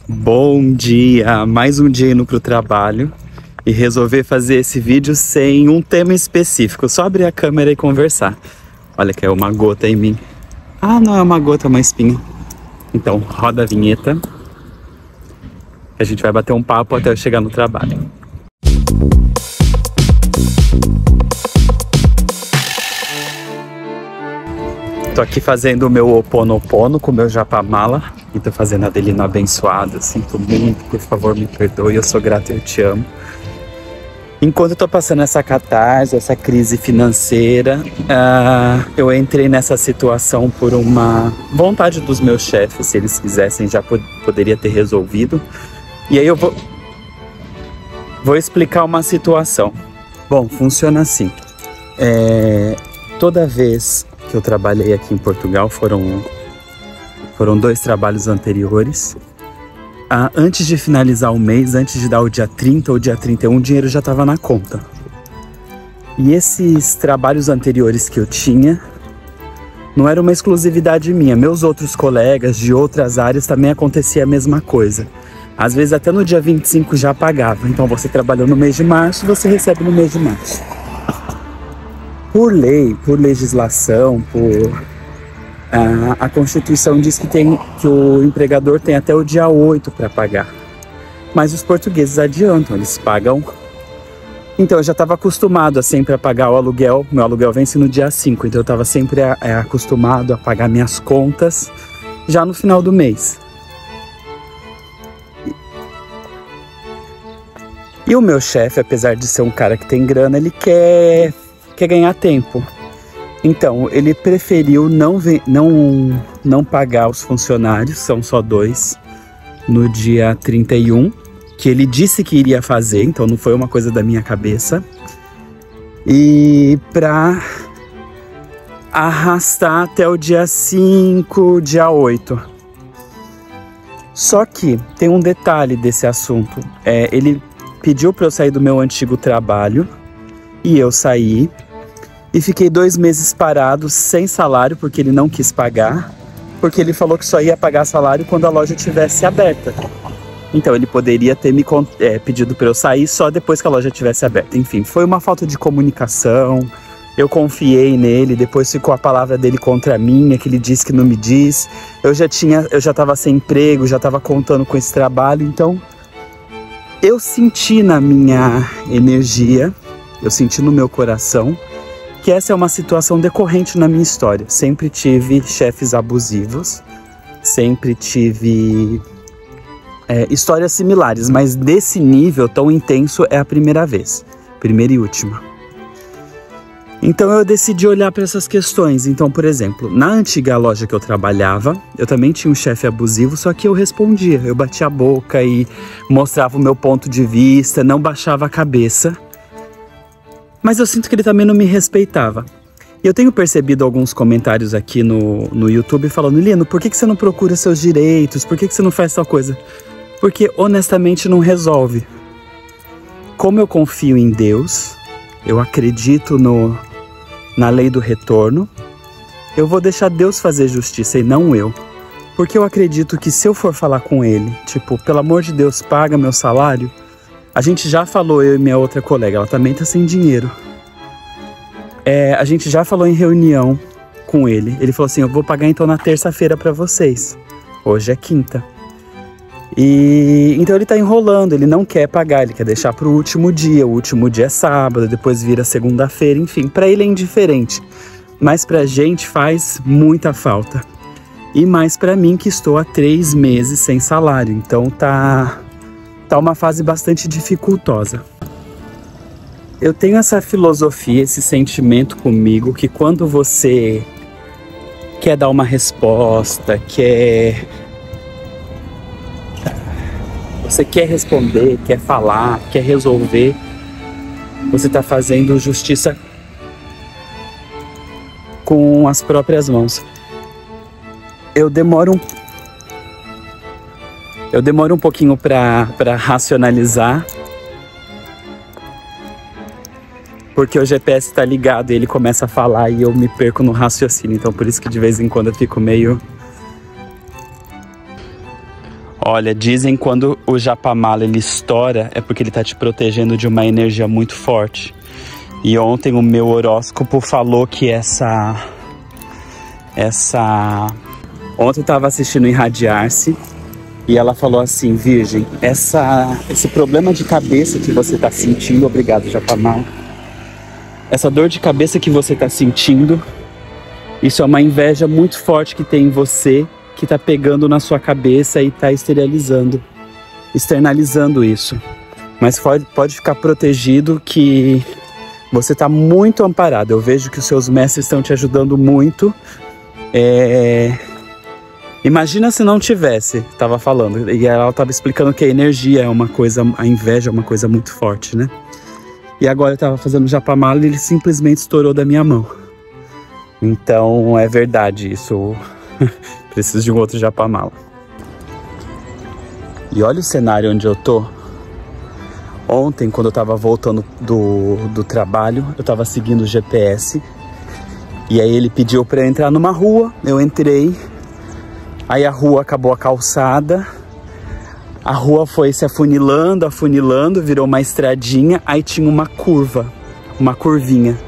Bom dia! Mais um dia indo pro trabalho e resolver fazer esse vídeo sem um tema específico, só abrir a câmera e conversar. Olha, que é uma gota em mim. Ah, não é uma gota, é uma espinha. Então, roda a vinheta. A gente vai bater um papo até eu chegar no trabalho. Tô aqui fazendo o meu Ho'oponopono com o meu japamala. E tô fazendo a Adelina abençoada. Sinto muito, por favor, me perdoe. Eu sou grato e eu te amo. Enquanto eu tô passando essa catarse, essa crise financeira, eu entrei nessa situação por uma vontade dos meus chefes. Se eles quisessem, já poderia ter resolvido. E aí eu vou explicar uma situação. Bom, funciona assim. Toda vez que eu trabalhei aqui em Portugal, foram 2 trabalhos anteriores. Antes de finalizar o mês, antes de dar o dia 30 ou dia 31, o dinheiro já estava na conta. E esses trabalhos anteriores que eu tinha, não era uma exclusividade minha. Meus outros colegas de outras áreas também acontecia a mesma coisa. Às vezes até no dia 25 já pagava. Então você trabalhou no mês de março, você recebe no mês de março. Por lei, por legislação, a Constituição diz que o empregador tem até o dia 8 para pagar. Mas os portugueses adiantam, eles pagam. Então eu já estava acostumado a sempre pagar o aluguel. Meu aluguel vence no dia 5, então eu estava sempre acostumado a pagar minhas contas já no final do mês. E o meu chefe, apesar de ser um cara que tem grana, ele quer ganhar tempo. Então, ele preferiu não pagar os funcionários, são só 2, no dia 31, que ele disse que iria fazer, então não foi uma coisa da minha cabeça. E para arrastar até o dia 5, dia 8. Só que tem um detalhe desse assunto. Ele pediu para eu sair do meu antigo trabalho e eu saí. E fiquei 2 meses parado, sem salário, porque ele não quis pagar. Porque ele falou que só ia pagar salário quando a loja estivesse aberta. Então ele poderia ter me pedido para eu sair só depois que a loja estivesse aberta. Enfim, foi uma falta de comunicação. Eu confiei nele, depois ficou a palavra dele contra a minha, que ele disse que não me diz. Eu já estava sem emprego, já estava contando com esse trabalho. Então eu senti na minha energia, eu senti no meu coração, que essa é uma situação decorrente na minha história. Sempre tive chefes abusivos, sempre tive histórias similares, mas desse nível tão intenso é a primeira vez, primeira e última. Então eu decidi olhar para essas questões. Então, por exemplo, na antiga loja que eu trabalhava, eu também tinha um chefe abusivo, só que eu respondia, eu batia a boca e mostrava o meu ponto de vista, não baixava a cabeça. Mas eu sinto que ele também não me respeitava. E eu tenho percebido alguns comentários aqui no YouTube falando: Lino, por que você não procura seus direitos? Por que você não faz tal coisa? Porque honestamente não resolve. Como eu confio em Deus, eu acredito na lei do retorno, eu vou deixar Deus fazer justiça e não eu. Porque eu acredito que se eu for falar com ele, tipo, pelo amor de Deus, paga meu salário. A gente já falou, eu e minha outra colega, ela também tá sem dinheiro. A gente já falou em reunião com ele. Ele falou assim: eu vou pagar então na terça-feira pra vocês. Hoje é quinta. Então ele tá enrolando, ele não quer pagar, ele quer deixar pro último dia. O último dia é sábado, depois vira segunda-feira, enfim. Pra ele é indiferente, mas pra gente faz muita falta. E mais pra mim, que estou há 3 meses sem salário. Então tá uma fase bastante dificultosa. Eu tenho essa filosofia, esse sentimento comigo, que quando você quer dar uma resposta, você quer responder, quer falar, quer resolver, você está fazendo justiça com as próprias mãos. Eu demoro um pouquinho para racionalizar, porque o GPS está ligado e ele começa a falar e eu me perco no raciocínio. Então por isso que de vez em quando eu fico meio Olha, dizem quando o japamala ele estoura é porque ele tá te protegendo de uma energia muito forte. E ontem o meu horóscopo falou que Ontem eu tava assistindo Irradiar-se e ela falou assim: Virgem, esse problema de cabeça que você tá sentindo, obrigado japamala, essa dor de cabeça que você tá sentindo, isso é uma inveja muito forte que tem em você, que tá pegando na sua cabeça e tá externalizando isso. Mas pode ficar protegido que você tá muito amparado. Eu vejo que os seus mestres estão te ajudando muito. Imagina se não tivesse, tava falando. E ela tava explicando que a energia é uma coisa, a inveja é uma coisa muito forte, né? E agora eu tava fazendo japamala e ele simplesmente estourou da minha mão. Então é verdade isso. Preciso de um outro japamala. E olha o cenário onde eu tô. Ontem, quando eu tava voltando do trabalho, eu tava seguindo o GPS. E aí ele pediu pra eu entrar numa rua, eu entrei. Aí a rua acabou a calçada. A rua foi se afunilando, virou uma estradinha. Aí tinha uma curva, uma curvinha.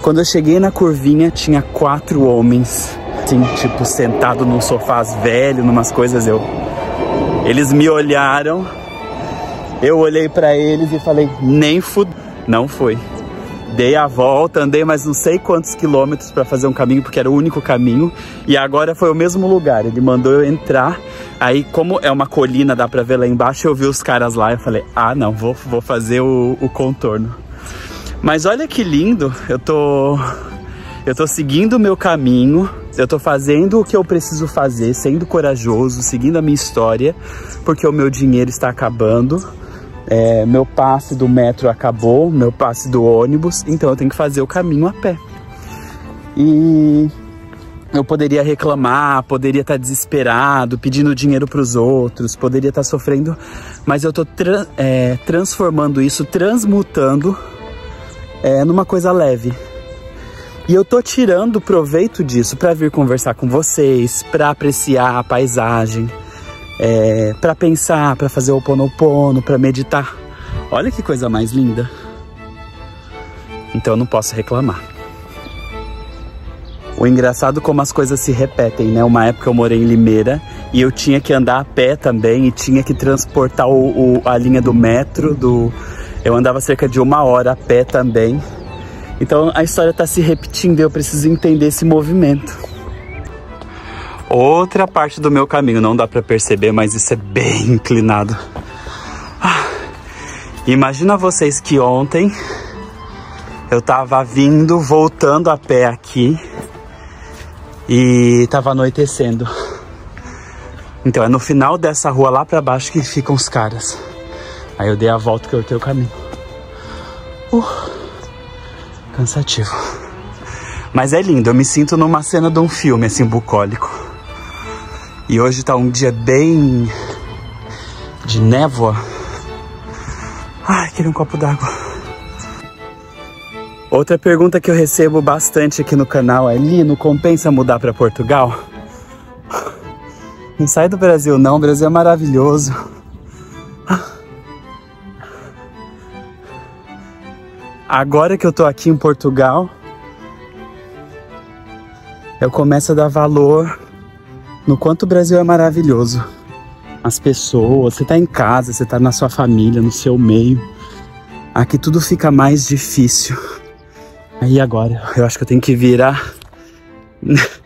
Quando eu cheguei na curvinha, tinha 4 homens, assim, tipo, sentado num sofás velho, numas coisas. Eles me olharam, eu olhei pra eles e falei, nem fudeu. Não foi. Dei a volta, andei mais não sei quantos quilômetros pra fazer um caminho, porque era o único caminho. E agora foi o mesmo lugar, ele mandou eu entrar. Aí, como é uma colina, dá pra ver lá embaixo, eu vi os caras lá, eu falei, ah não, vou fazer o contorno. Mas olha que lindo, eu tô seguindo o meu caminho, eu tô fazendo o que eu preciso fazer, sendo corajoso, seguindo a minha história, porque o meu dinheiro está acabando, meu passe do metro acabou, meu passe do ônibus, então eu tenho que fazer o caminho a pé. E eu poderia reclamar, poderia estar desesperado, pedindo dinheiro para os outros, poderia estar sofrendo, mas eu tô transformando isso, transmutando numa coisa leve. E eu tô tirando proveito disso para vir conversar com vocês, para apreciar a paisagem, para pensar, para fazer o Ho'oponopono, para meditar. Olha que coisa mais linda. Então eu não posso reclamar. O engraçado como as coisas se repetem, né? Uma época eu morei em Limeira e eu tinha que andar a pé também e tinha que transportar a linha do metro, eu andava cerca de 1 hora a pé também. Então a história está se repetindo e eu preciso entender esse movimento. Outra parte do meu caminho, não dá para perceber, mas isso é bem inclinado. Imagina vocês que ontem eu tava voltando a pé aqui e tava anoitecendo. Então é no final dessa rua lá para baixo que ficam os caras. Aí eu dei a volta que eu tenho o caminho. Cansativo. Mas é lindo, eu me sinto numa cena de um filme, assim, bucólico. E hoje tá um dia bem de névoa. Ai, queria um copo d'água. Outra pergunta que eu recebo bastante aqui no canal é: Lino, compensa mudar para Portugal? Não sai do Brasil não, o Brasil é maravilhoso. Agora que eu tô aqui em Portugal, eu começo a dar valor no quanto o Brasil é maravilhoso. As pessoas, você tá em casa, você tá na sua família, no seu meio. Aqui tudo fica mais difícil. Aí agora, eu acho que eu tenho que virar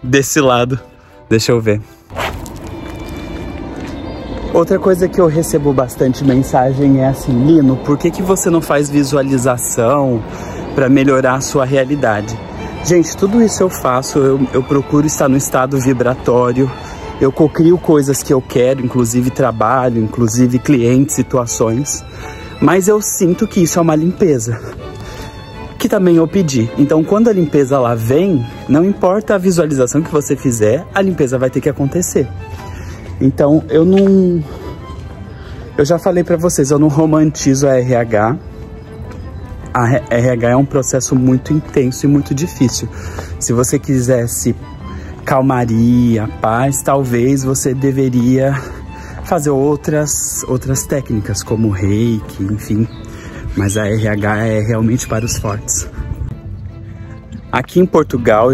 desse lado. Deixa eu ver. Outra coisa que eu recebo bastante mensagem é assim: Lino, por que você não faz visualização para melhorar a sua realidade? Gente, tudo isso eu faço, eu procuro estar no estado vibratório, eu cocrio coisas que eu quero, inclusive trabalho, inclusive clientes, situações, mas eu sinto que isso é uma limpeza, que também eu pedi. Então quando a limpeza lá vem, não importa a visualização que você fizer, a limpeza vai ter que acontecer. Então eu já falei pra vocês, eu não romantizo a RH. A RH é um processo muito intenso e muito difícil. Se você quisesse calmaria, paz, talvez você deveria fazer outras técnicas, como reiki, enfim. Mas a RH é realmente para os fortes. Aqui em Portugal,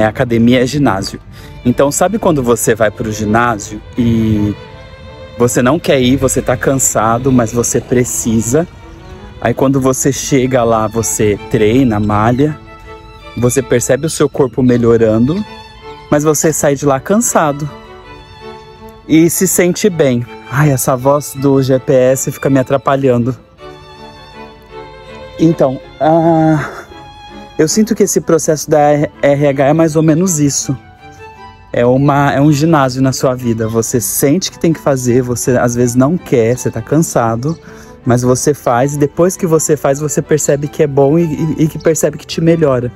academia é ginásio. Então, sabe quando você vai para o ginásio e você não quer ir, você tá cansado, mas você precisa. Aí quando você chega lá, você treina, malha, você percebe o seu corpo melhorando, mas você sai de lá cansado e se sente bem. Ai, essa voz do GPS fica me atrapalhando. Então, eu sinto que esse processo da RH é mais ou menos isso. É um ginásio na sua vida. Você sente que tem que fazer, você às vezes não quer, você tá cansado, mas você faz, e depois que você faz, você percebe que é bom e que percebe que te melhora.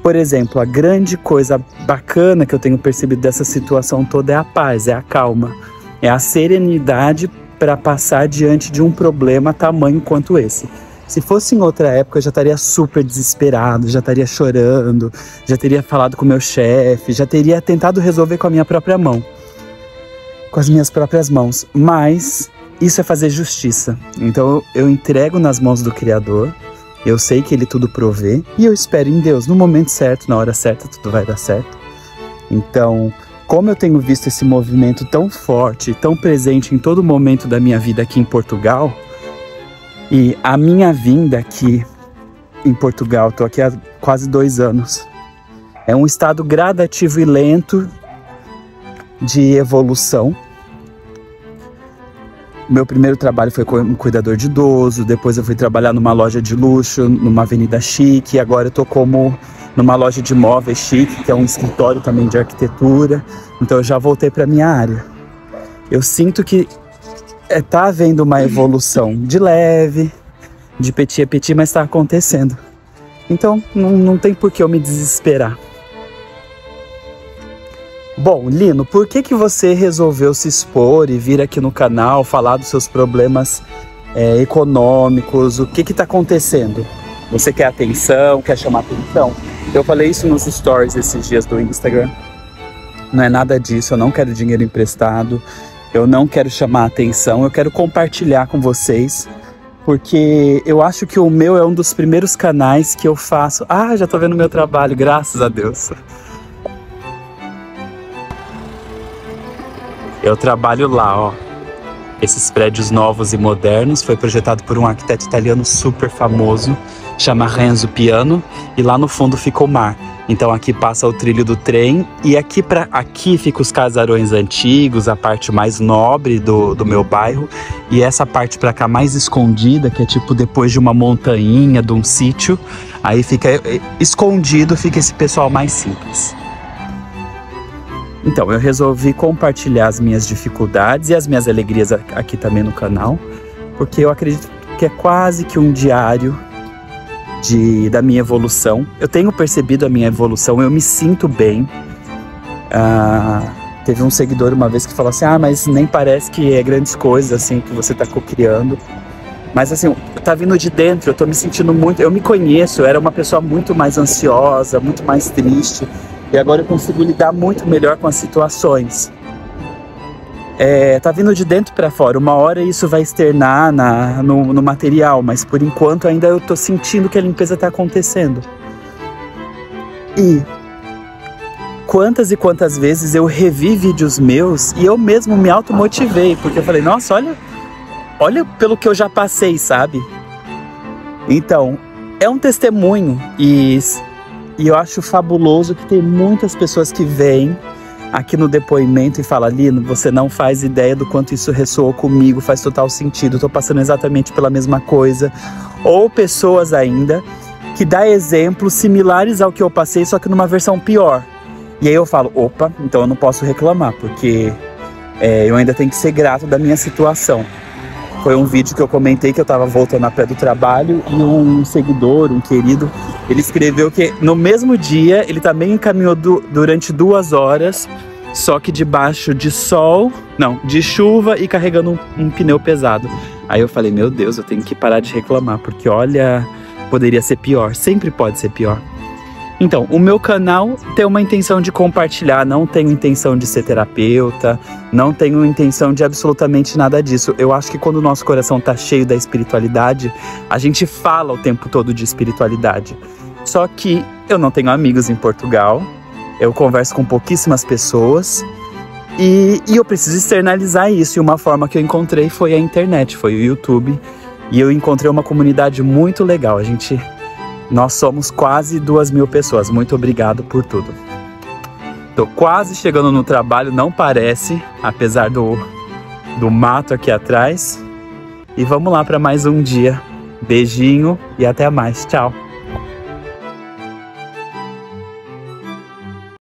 Por exemplo, a grande coisa bacana que eu tenho percebido dessa situação toda é a paz, é a calma, é a serenidade para passar diante de um problema tamanho quanto esse. Se fosse em outra época, eu já estaria super desesperado, já estaria chorando, já teria falado com o meu chefe, já teria tentado resolver com a minha própria mão, com as minhas próprias mãos. Mas isso é fazer justiça. Então eu entrego nas mãos do Criador, eu sei que Ele tudo provê e eu espero em Deus. No momento certo, na hora certa, tudo vai dar certo. Então, como eu tenho visto esse movimento tão forte, tão presente em todo momento da minha vida aqui em Portugal, e a minha vinda aqui em Portugal, estou aqui há quase 2 anos, é um estado gradativo e lento de evolução. Meu primeiro trabalho foi como cuidador de idoso, depois eu fui trabalhar numa loja de luxo, numa avenida chique, e agora eu estou como numa loja de móveis chique, que é um escritório também de arquitetura, então eu já voltei para minha área. Eu sinto que tá havendo uma evolução de leve, de petit a petit, mas está acontecendo. Então, não tem por que eu me desesperar. Bom, Lino, por que você resolveu se expor e vir aqui no canal, falar dos seus problemas econômicos? O que está acontecendo? Você quer atenção, quer chamar atenção? Eu falei isso nos stories esses dias do Instagram. Não é nada disso, eu não quero dinheiro emprestado. Eu não quero chamar a atenção, eu quero compartilhar com vocês, porque eu acho que o meu é um dos primeiros canais que eu faço. Ah, já tô vendo o meu trabalho, graças a Deus. Eu trabalho lá, ó. Esses prédios novos e modernos, foi projetado por um arquiteto italiano super famoso, chama Renzo Piano, e lá no fundo fica o mar. Então aqui passa o trilho do trem e aqui fica os casarões antigos, a parte mais nobre do meu bairro. E essa parte pra cá mais escondida, que é tipo depois de uma montanha, de um sítio, aí fica escondido, fica esse pessoal mais simples. Então eu resolvi compartilhar as minhas dificuldades e as minhas alegrias aqui também no canal, porque eu acredito que é quase que um diário da minha evolução. Eu tenho percebido a minha evolução, eu me sinto bem. Teve um seguidor uma vez que falou assim, mas nem parece que é grandes coisas assim que você tá co-criando. Mas assim, tá vindo de dentro, eu tô me sentindo muito, eu me conheço, eu era uma pessoa muito mais ansiosa, muito mais triste, e agora eu consigo lidar muito melhor com as situações. Tá vindo de dentro para fora. Uma hora isso vai externar no material, mas por enquanto ainda eu tô sentindo que a limpeza tá acontecendo. E quantas e quantas vezes eu revi vídeos meus e eu mesmo me automotivei, porque eu falei, nossa, olha pelo que eu já passei, sabe? Então, é um testemunho e eu acho fabuloso que tem muitas pessoas que vêm aqui no depoimento e fala, Lino, você não faz ideia do quanto isso ressoou comigo, faz total sentido, tô passando exatamente pela mesma coisa. Ou pessoas ainda que dá exemplos similares ao que eu passei, só que numa versão pior. E aí eu falo, opa, então eu não posso reclamar, porque eu ainda tenho que ser grato da minha situação. Foi um vídeo que eu comentei que eu tava voltando a pé do trabalho e um seguidor, um querido, ele escreveu que no mesmo dia ele também caminhou durante 2 horas, só que debaixo de chuva e carregando um pneu pesado. Aí eu falei, meu Deus, eu tenho que parar de reclamar, porque olha, poderia ser pior, sempre pode ser pior. Então, o meu canal tem uma intenção de compartilhar, não tenho intenção de ser terapeuta, não tenho intenção de absolutamente nada disso. Eu acho que quando o nosso coração tá cheio da espiritualidade, a gente fala o tempo todo de espiritualidade. Só que eu não tenho amigos em Portugal, eu converso com pouquíssimas pessoas e eu preciso externalizar isso. E uma forma que eu encontrei foi a internet, foi o YouTube. E eu encontrei uma comunidade muito legal. Nós somos quase 2.000 pessoas. Muito obrigado por tudo. Tô quase chegando no trabalho, não parece, apesar do mato aqui atrás. E vamos lá para mais um dia. Beijinho e até mais. Tchau.